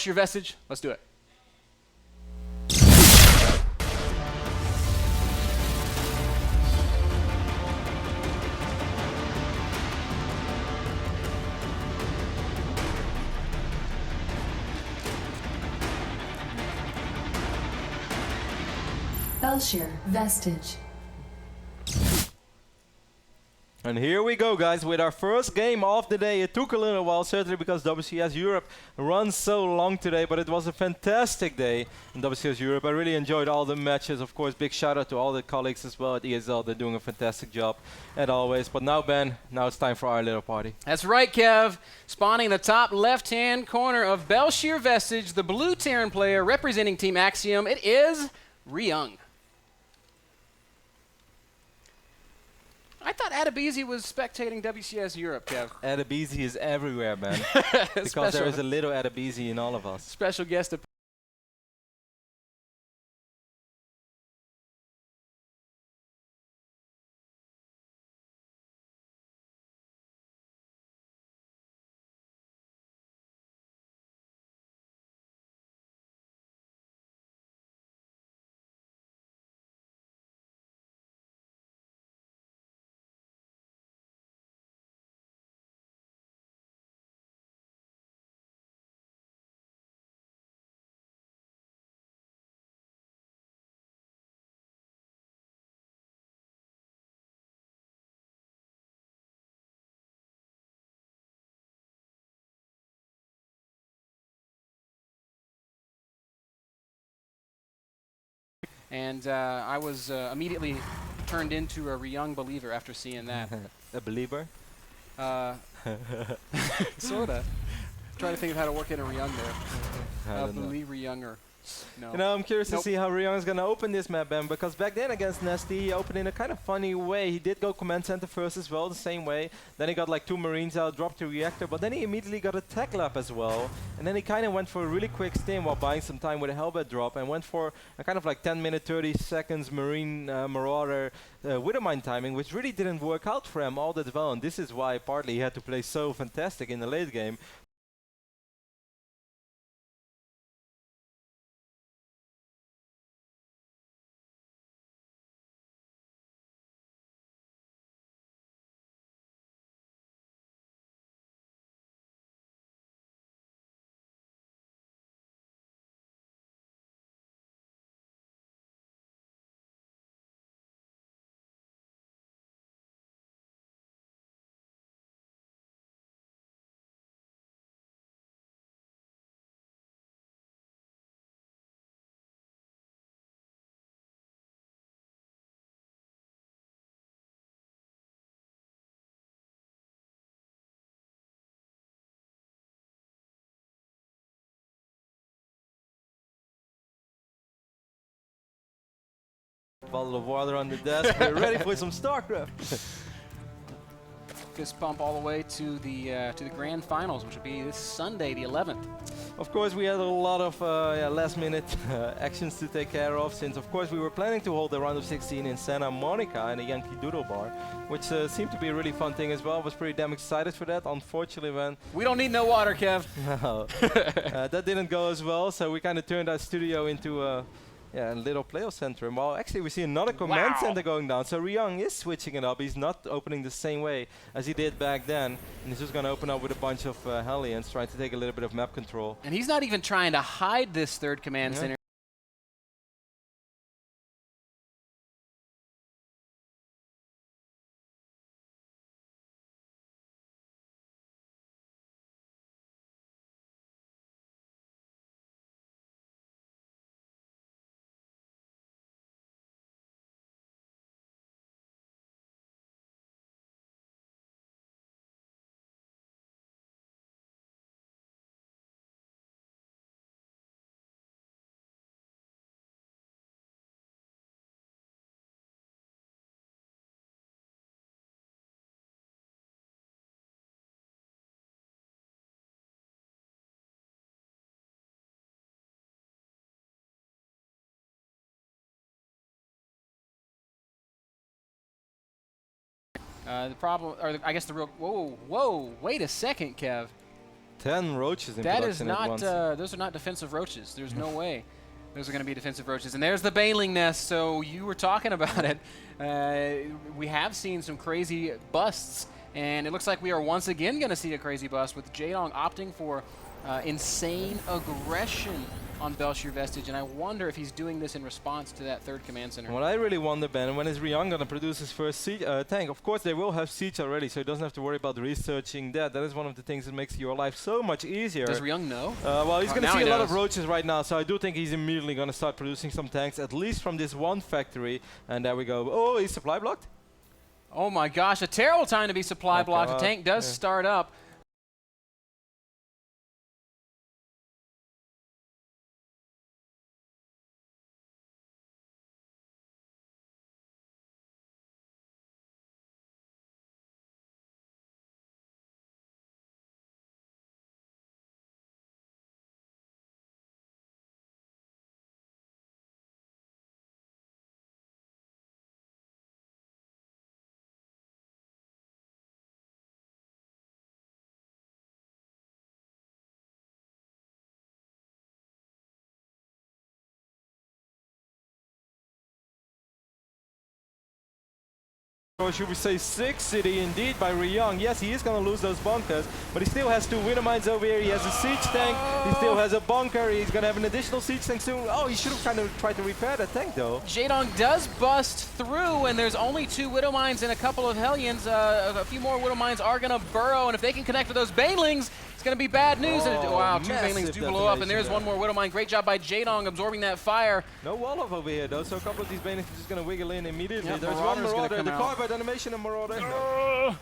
Your Vestige, let's do it. Belshire Vestige. And here we go, guys, with our first game of the day. It took a little while, certainly because WCS Europe runs so long today, but it was a fantastic day in WCS Europe. I really enjoyed all the matches. Of course, big shout out to all the colleagues as well at ESL. They're doing a fantastic job, as always. But now, Ben, now it's time for our little party. That's right, Kev. Spawning in the top left-hand corner of Belshire Vestige, the blue Terran player representing Team Axiom, it is Ryung. I thought Adebisi was spectating WCS Europe, Kev. Adebisi is everywhere, man. Because there is a little Adebisi in all of us. Special guest. And I was immediately turned into a Ryung believer after seeing that. A believer? Sorta. Trying to think of how to work in a Ryung there. Believe Ryunger. No. You know, I'm curious to see how Ryung is going to open this map, Ben, because back then against Nesty, he opened in a kind of funny way. He did go command center first as well, the same way. Then he got like 2 Marines out, dropped the reactor, but then he immediately got a tech lab as well. And then he kind of went for a really quick stim while buying some time with a Hellbat drop and went for a kind of like 10 minute, 30 seconds Marine Marauder Widowmine timing, which really didn't work out for him all that well. And this is why partly he had to play so fantastic in the late game. Bottle of water on the desk. We're ready for some Starcraft. Fist pump all the way to the grand finals, which will be this Sunday, the 11th. Of course, we had a lot of last-minute actions to take care of, since of course we were planning to hold the round of 16 in Santa Monica in a Yankee Doodle bar, which seemed to be a really fun thing as well. I was pretty damn excited for that. Unfortunately, man, we don't need no water, Kev. No, that didn't go as well. So we kind of turned our studio into a little playoff center. Well, actually, we see another command center going down. So Ryung is switching it up. He's not opening the same way as he did back then. And he's just going to open up with a bunch of Hellions, trying to take a little bit of map control. And he's not even trying to hide this third command center. The problem, or I guess the real, whoa, wait a second, Kev. 10 roaches in That is production at not, once. those are not defensive roaches. There's no way those are going to be defensive roaches. And there's the baneling nest, so you were talking about it. We have seen some crazy busts, and it looks like we are once again going to see a crazy bust with Jaedong opting for insane aggression on Belshir Vestige, and I wonder if he's doing this in response to that third command center. What I really wonder, Ben, when is Ryung going to produce his first siege, tank? Of course, they will have siege already, so he doesn't have to worry about researching that. That is one of the things that makes your life so much easier. Does Ryung know? Well, he's going to now see he a lot knows. of roaches right now, so I do think he's immediately going to start producing some tanks, at least from this one factory. And there we go. Oh, he's supply blocked? Oh my gosh, a terrible time to be supply blocked. The tank does start up. Or should we say 6 city indeed by Ryung. Yes, he is going to lose those bunkers, but he still has 2 winter mines over here. He has a siege tank, he still has a bunker, he's going to have an additional siege tank soon. Oh, he should have kind of tried to repair that tank though. Jaedong does bust through, and there's only 2 Widow Mines and a couple of Hellions. A few more Widow Mines are going to burrow, and if they can connect with those Banelings, it's going to be bad news. Oh, Wow, 2 massive Banelings do blow up, and there's detonation one more Widow Mine. Great job by Jaedong absorbing that fire. No wall off over here though, so a couple of these Banelings are just going to wiggle in immediately. Yep, There's Marauder's one gonna Marauder, come the out. carbide animation of Marauder.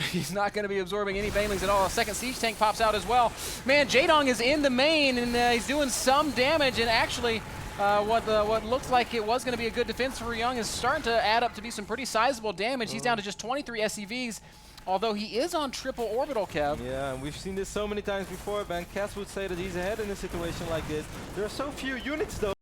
He's not going to be absorbing any Banelings at all. A second siege tank pops out as well. Man, Jaedong is in the main, and he's doing some damage, and actually what looks like it was going to be a good defense for Ryung is starting to add up to be some pretty sizable damage. He's down to just 23 SCVs, although he is on triple orbital, Kev. Yeah, and we've seen this so many times before, Ben. Cass would say that he's ahead in a situation like this. There are so few units though.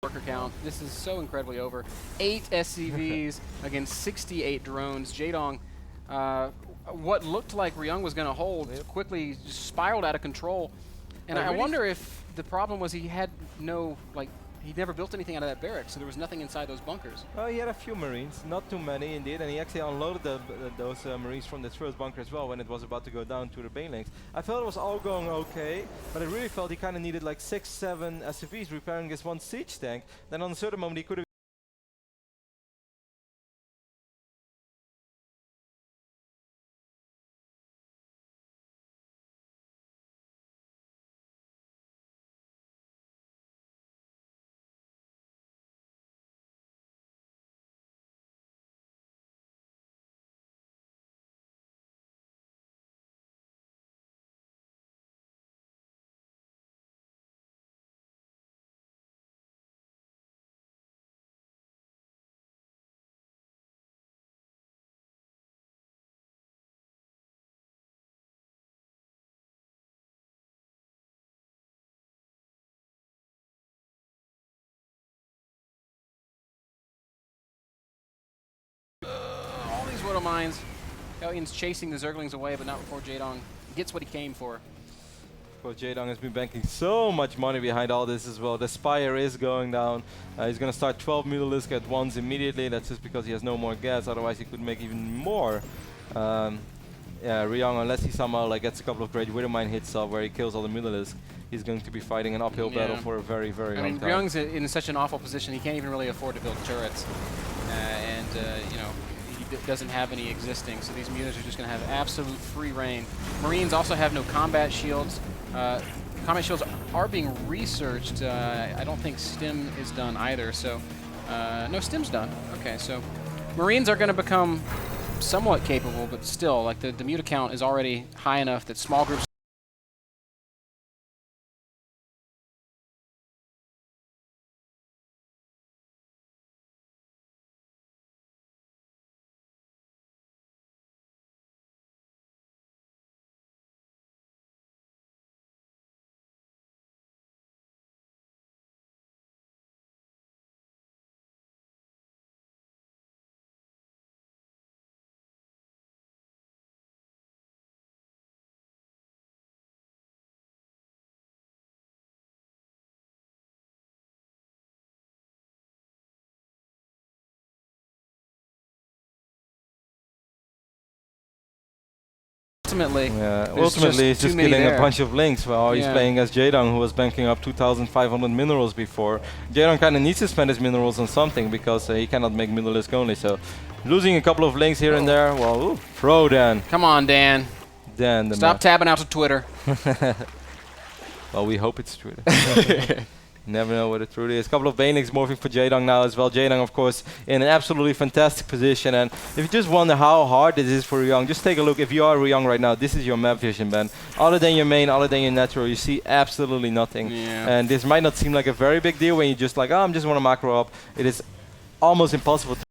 Worker count. This is so incredibly over. 8 SCVs against 68 drones. Jaedong, what looked like Ryung was going to hold, quickly just spiraled out of control. And I wonder if the problem was he had no, he never built anything out of that barrack, so there was nothing inside those bunkers. Oh, he had a few Marines, not too many indeed, and he actually unloaded those Marines from this first bunker as well when it was about to go down to the Banelings. I felt it was all going okay, but I really felt he kind of needed like 6, 7 SCVs repairing this one siege tank. Then on a certain moment he could have All these Widow Mines. Hellions chasing the Zerglings away, but not before Jaedong gets what he came for. Of course, Jaedong has been banking so much money behind all this as well. The Spire is going down. He's going to start 12 Mutalisk at once immediately. That's just because he has no more gas. Otherwise, he could make even more. Yeah, Ryung, unless he somehow gets a couple of great Widowmine hits up where he kills all the Mutalisk, he's going to be fighting an uphill battle for a very, very long time. Ryung's in such an awful position. He can't even really afford to build turrets. You know, he doesn't have any existing, so these mutas are just going to have absolute free reign. Marines also have no combat shields. combat shields are being researched. I don't think stim is done either. So no, stim's done. Okay, so Marines are going to become somewhat capable, but still, like the mute count is already high enough that small groups. Ultimately, ultimately he's just killing a bunch of links. Well, he's playing as Jaedong, who was banking up 2,500 minerals before. Jaedong kind of needs to spend his minerals on something because he cannot make mineralisk only. So losing a couple of links here and there. Well, throw Dan. Come on, Dan. Dan, the stop tabbing out to Twitter. Well, we hope it's Twitter. Never know what it truly is. A couple of Banelings morphing for Jaedong now as well. Jaedong, of course, in an absolutely fantastic position. And if you just wonder how hard this is for Ryung, just take a look. If you are Ryung right now, this is your map vision, man. Other than your main, other than your natural, you see absolutely nothing. Yeah. And this might not seem like a very big deal when you just like, oh, I just want to macro up. It is almost impossible to